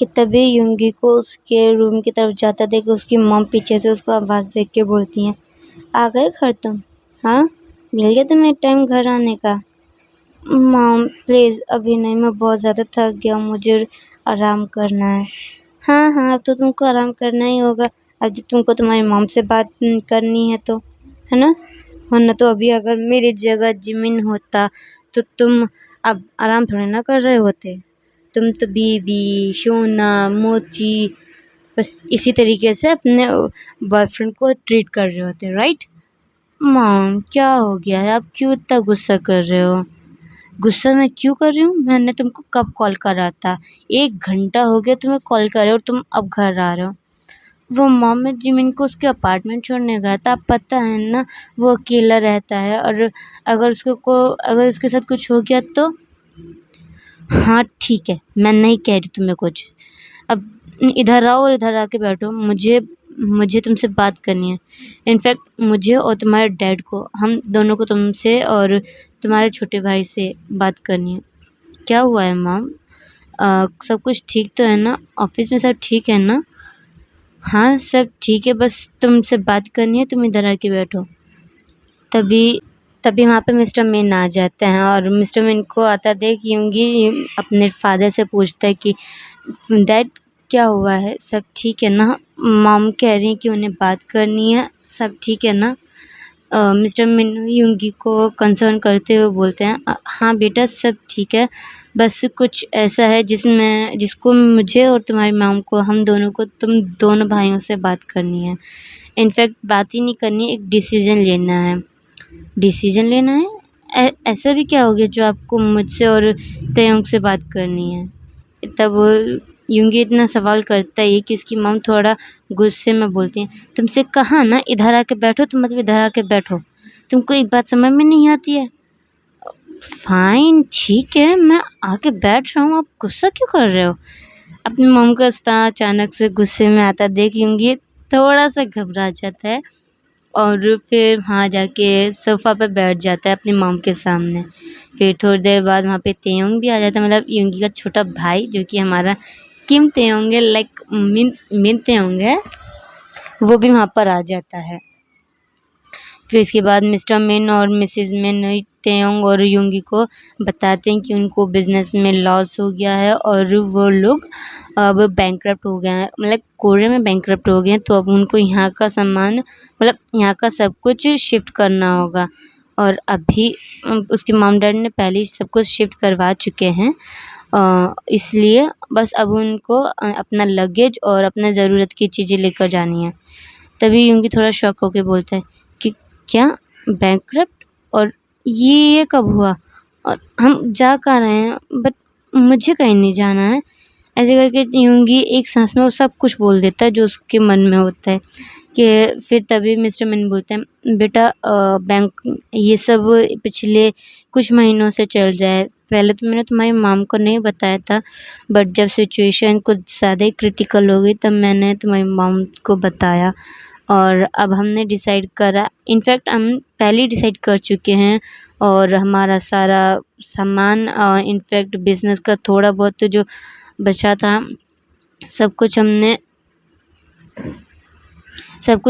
कि तभी युंगी को उसके रूम की तरफ जाता देख उसकी मॉम पीछे से उसको आवाज़ देख के बोलती हैं, आ गए घर तुम? हाँ, मिल गया तुम्हें टाइम घर आने का? मॉम प्लीज़ अभी नहीं, मैं बहुत ज़्यादा थक गया हूँ, मुझे आराम करना है। हाँ हाँ, अब तो तुमको आराम करना ही होगा, अब जब तुमको तुम्हारी मॉम से बात करनी है तो, है ना? वरना तो अभी अगर मेरी जगह जिमिन होता तो तुम अब आराम थोड़ी ना कर रहे होते। तुम तो बीबी, शोना, मोची बस इसी तरीके से अपने बॉयफ्रेंड को ट्रीट कर रहे होते, राइट? मॉम क्या हो गया है, आप क्यों इतना गुस्सा कर रहे हो? गुस्सा मैं क्यों कर रही हूँ? मैंने तुमको कब कॉल करा था? 1 घंटा हो गया तुम्हें कॉल कर रहे हो और तुम अब घर आ रहे हो। वो मॉम मैं जिमिन को उसके अपार्टमेंट छोड़ने गया था, आप पता है ना वो अकेला रहता है और अगर उसके साथ कुछ हो गया तो? हाँ ठीक है, मैं नहीं कह रही तुम्हें कुछ। अब इधर आओ और इधर आके बैठो, मुझे तुमसे बात करनी है। इनफैक्ट मुझे और तुम्हारे डैड को, हम दोनों को तुमसे और तुम्हारे छोटे भाई से बात करनी है। क्या हुआ है मॉम? सब कुछ ठीक तो है ना? ऑफिस में सब ठीक है ना? हाँ सब ठीक है, बस तुमसे बात करनी है, तुम इधर आके बैठो। तभी तभी वहाँ पे मिस्टर मिन आ जाते हैं और मिस्टर मिन को आता देख यूंगी अपने फादर से पूछता है कि डैड क्या हुआ है, सब ठीक है ना? मॉम कह रही हैं कि उन्हें बात करनी है, सब ठीक है ना? मिस्टर मिन यूंगी को कंसर्न करते हुए बोलते हैं, हाँ बेटा सब ठीक है, बस कुछ ऐसा है जिसको मुझे और तुम्हारी मॉम को, हम दोनों को, तुम दोनों भाइयों से बात करनी है। इनफैक्ट बात ही नहीं करनी, एक डिसीजन लेना है। डिसीजन लेना है? ऐसा भी क्या हो गया जो आपको मुझसे और तयंग से बात करनी है? तब यूंगी इतना सवाल करता है कि उसकी मॉम थोड़ा गुस्से में बोलती हैं, तुमसे कहा ना इधर आके बैठो, तुम मतलब इधर आके बैठो, तुमको एक बात समझ में नहीं आती है? फाइन ठीक है, मैं आके बैठ रहा हूँ, आप गुस्सा क्यों कर रहे हो? अपनी मॉम को इस तरह अचानक से गुस्से में आता देख यूंगी थोड़ा सा घबरा जाता है और फिर वहाँ जाके सोफ़ा पे बैठ जाता है अपनी मॉम के सामने। फिर थोड़ी देर बाद वहाँ पे तेयोंग भी आ जाता है, मतलब यूंगी का छोटा भाई जो कि हमारा किम तेयोंग है, लाइक मीन्स मिन तेयोंग है, वो भी वहाँ पर आ जाता है। फिर इसके बाद मिस्टर मिन और मिसेस मिन तेयोंग और यूंगी को बताते हैं कि उनको बिज़नेस में लॉस हो गया है और वो लोग अब बैंकरप्ट हो गए हैं, मतलब कोरिया में बैंकरप्ट हो गए हैं, तो अब उनको यहाँ का सामान, मतलब यहाँ का सब कुछ शिफ्ट करना होगा। और अभी उसके मॉम डैड ने पहले ही सब कुछ शिफ्ट करवा चुके हैं, इसलिए बस अब उनको अपना लगेज और अपना ज़रूरत की चीज़ें लेकर जानी है। तभी यूंगी थोड़ा शॉक होके बोलता है कि क्या बैंकरप्ट, और ये कब हुआ, और हम जा कहाँ रहे हैं, बट मुझे कहीं नहीं जाना है। ऐसे करके यूंगी एक सांस में वो सब कुछ बोल देता है जो उसके मन में होता है। कि फिर तभी मिस्टर मिन बोलते हैं, बेटा बैंक ये सब पिछले कुछ महीनों से चल रहा है, पहले तो मैंने तुम्हारी मॉम को नहीं बताया था, बट जब सिचुएशन कुछ ज़्यादा ही क्रिटिकल हो गई तब मैंने तुम्हारी मॉम को बताया और अब हमने डिसाइड करा, इनफैक्ट हम पहले ही डिसाइड कर चुके हैं और हमारा सारा सामान, इनफैक्ट बिज़नेस का थोड़ा बहुत जो बचा था सब कुछ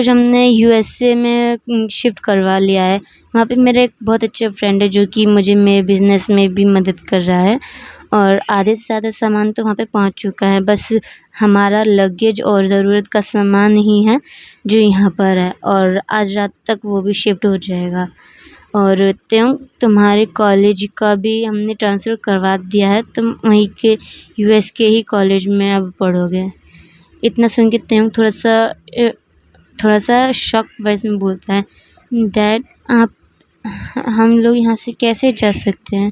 हमने यूएसए में शिफ्ट करवा लिया है। वहाँ पे मेरा एक बहुत अच्छा फ्रेंड है जो कि मुझे मेरे बिज़नेस में भी मदद कर रहा है और आधे से ज़्यादा सामान तो वहाँ पे पहुँच चुका है, बस हमारा लगेज और ज़रूरत का सामान ही है जो यहाँ पर है और आज रात तक वो भी शिफ्ट हो जाएगा। और तुम्हारे कॉलेज का भी हमने ट्रांसफ़र करवा दिया है, तुम वहीं के यूएस के ही कॉलेज में अब पढ़ोगे। इतना सुन के थोड़ा सा शॉक वॉइस में बोलता है, डैड आप, हम लोग यहाँ से कैसे जा सकते हैं?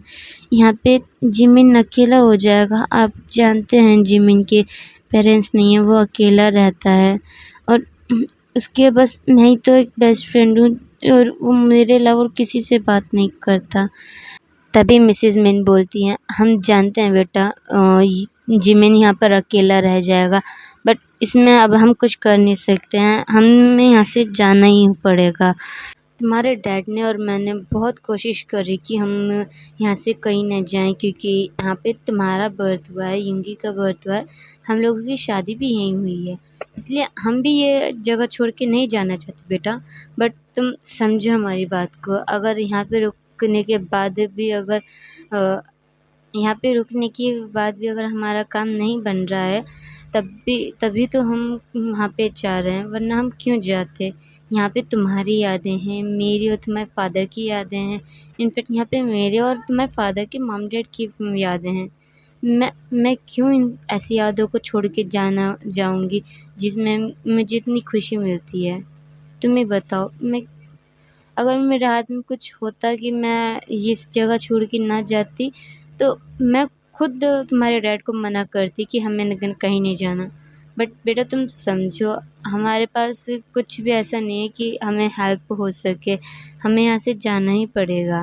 यहाँ पे जिमिन अकेला हो जाएगा, आप जानते हैं जिमिन के पेरेंट्स नहीं है, वो अकेला रहता है और उसके बस मैं ही तो एक बेस्ट फ्रेंड हूँ और वो मेरे अलावा और किसी से बात नहीं करता। तभी मिसेस मिन बोलती हैं, हम जानते हैं बेटा, जिमिन यहाँ पर अकेला रह जाएगा, बट इसमें अब हम कुछ कर नहीं सकते हैं, हमें यहाँ से जाना ही पड़ेगा। तुम्हारे डैड ने और मैंने बहुत कोशिश करी कि हम यहाँ से कहीं न जाएं, क्योंकि यहाँ पे तुम्हारा बर्थ हुआ है, यूंगी का बर्थ हुआ है, हम लोगों की शादी भी यहीं हुई है, इसलिए हम भी ये जगह छोड़ के नहीं जाना चाहते बेटा। बट तुम समझो हमारी बात को। अगर यहाँ पे रुकने के बाद भी अगर अ, यहाँ पे रुकने के बाद भी अगर हमारा काम नहीं बन रहा है, तभी तो हम वहाँ पे जा रहे हैं, वरना हम क्यों जाते। यहाँ पे तुम्हारी यादें हैं, मेरी और तुम्हारे फादर की यादें हैं। इनफैक्ट यहाँ पे मेरे और तुम्हारे फादर के मॉम डैड की यादें हैं। मैं क्यों इन ऐसी यादों को छोड़ के जाऊँगी जिसमें मुझे इतनी खुशी मिलती है। तुम ही बताओ, मैं अगर मेरे हाथ में कुछ होता कि मैं इस जगह छोड़ के ना जाती, तो मैं खुद तुम्हारे डैड को मना करती कि हमें कहीं नहीं जाना। बट बेटा तुम समझो, हमारे पास कुछ भी ऐसा नहीं है कि हमें हेल्प हो सके, हमें यहाँ से जाना ही पड़ेगा।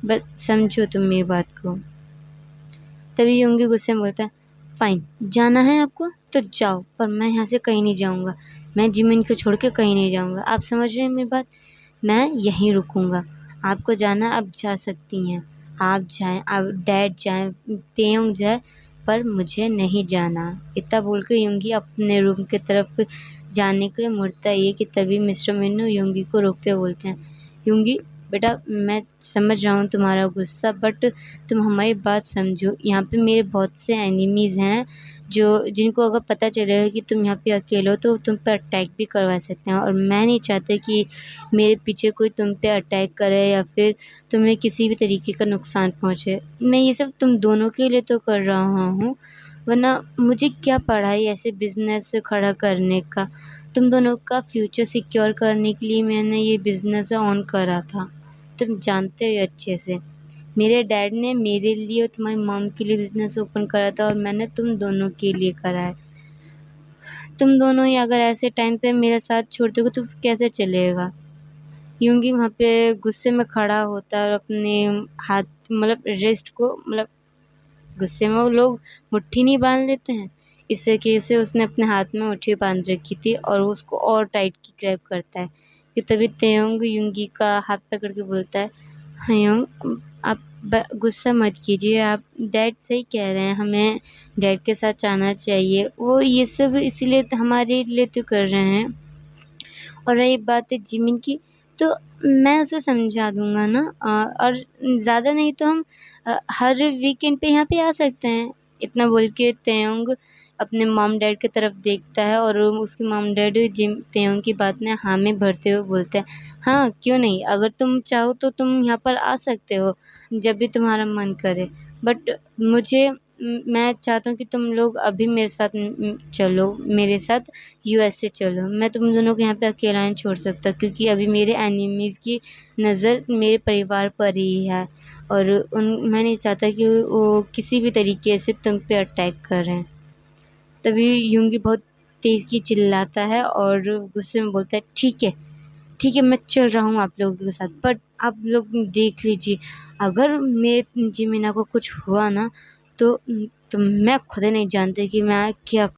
बस समझो तुम मेरी बात को। तभी योंगी गुस्से में बोलता है, फाइन, जाना है आपको तो जाओ, पर मैं यहाँ से कहीं नहीं जाऊँगा। मैं जिमिन को छोड़ के कहीं नहीं जाऊँगा। आप समझ रहे हैं मेरी बात? मैं यहीं रुकूँगा। आपको जाना आप जा सकती हैं, आप जाएँ, आप डैड जाएँ, तेयोंग जाए, पर मुझे नहीं जाना। इतना बोल के योंगी अपने रूम की तरफ जाने के लिए मुड़ता ही है कि तभी मिस्टर मिन्नू योंगी को रोकते हुए बोलते हैं, योंगी बेटा मैं समझ रहा हूँ तुम्हारा गुस्सा, बट तुम हमारी बात समझो। यहाँ पे मेरे बहुत से एनिमीज़ हैं जो जिनको अगर पता चलेगा कि तुम यहाँ पे अकेले हो तो तुम पे अटैक भी करवा सकते हैं, और मैं नहीं चाहता कि मेरे पीछे कोई तुम पे अटैक करे या फिर तुम्हें किसी भी तरीके का नुकसान पहुँचे। मैं ये सब तुम दोनों के लिए तो कर रहा हूँ, वरना मुझे क्या पड़ा है ऐसे बिज़नेस खड़ा करने का। तुम दोनों का फ्यूचर सिक्योर करने के लिए मैंने ये बिज़नेस ऑन करा था, तुम जानते हो अच्छे से। मेरे डैड ने मेरे लिए और तुम्हारी मॉम के लिए बिज़नेस ओपन करा था, और मैंने तुम दोनों के लिए करा है। तुम दोनों ही अगर ऐसे टाइम पे मेरा साथ छोड़ दोगे तो कैसे चलेगा। यूँगी वहाँ पे गुस्से में खड़ा होता है और अपने हाथ मतलब रिस्ट को मतलब गुस्से में वो लोग मुट्ठी नहीं बांध लेते हैं, इस तरीके से उसने अपने हाथ में मुट्ठी बांध रखी थी और वो उसको और टाइट की ग्रैब करता है। कि तभी तेयोंग यूंगी का हाथ पकड़ के बोलता है, हयोंग आप गुस्सा मत कीजिए, आप डैड सही कह रहे हैं, हमें डैड के साथ जाना चाहिए, वो ये सब इसीलिए हमारे लिए तो कर रहे हैं। और रही बात है जिमिन की, तो मैं उसे समझा दूँगा ना, और ज़्यादा नहीं तो हम हर वीकेंड पे यहाँ पे आ सकते हैं। इतना बोल के तेयोंग अपने मॉम डैड की तरफ देखता है और उसके मॉम डैड तेयोंग की बात में हामी भरते हुए बोलते हैं, हाँ क्यों नहीं, अगर तुम चाहो तो तुम यहाँ पर आ सकते हो जब भी तुम्हारा मन करे। बट मैं चाहता हूँ कि तुम लोग अभी मेरे साथ चलो, मेरे साथ यूएसए चलो। मैं तुम दोनों को यहाँ पे अकेला नहीं छोड़ सकता, क्योंकि अभी मेरे एनिमीज़ की नज़र मेरे परिवार पर ही है, और मैं नहीं चाहता कि वो किसी भी तरीके से तुम पे अटैक करें। तभी यूंगी बहुत तेज़ की चिल्लाता है और गुस्से में बोलता है, ठीक है मैं चल रहा हूँ आप लोगों के साथ, बट आप लोग देख लीजिए, अगर मेरे जिमिना को कुछ हुआ ना तो मैं खुद नहीं जानती कि मैं क्या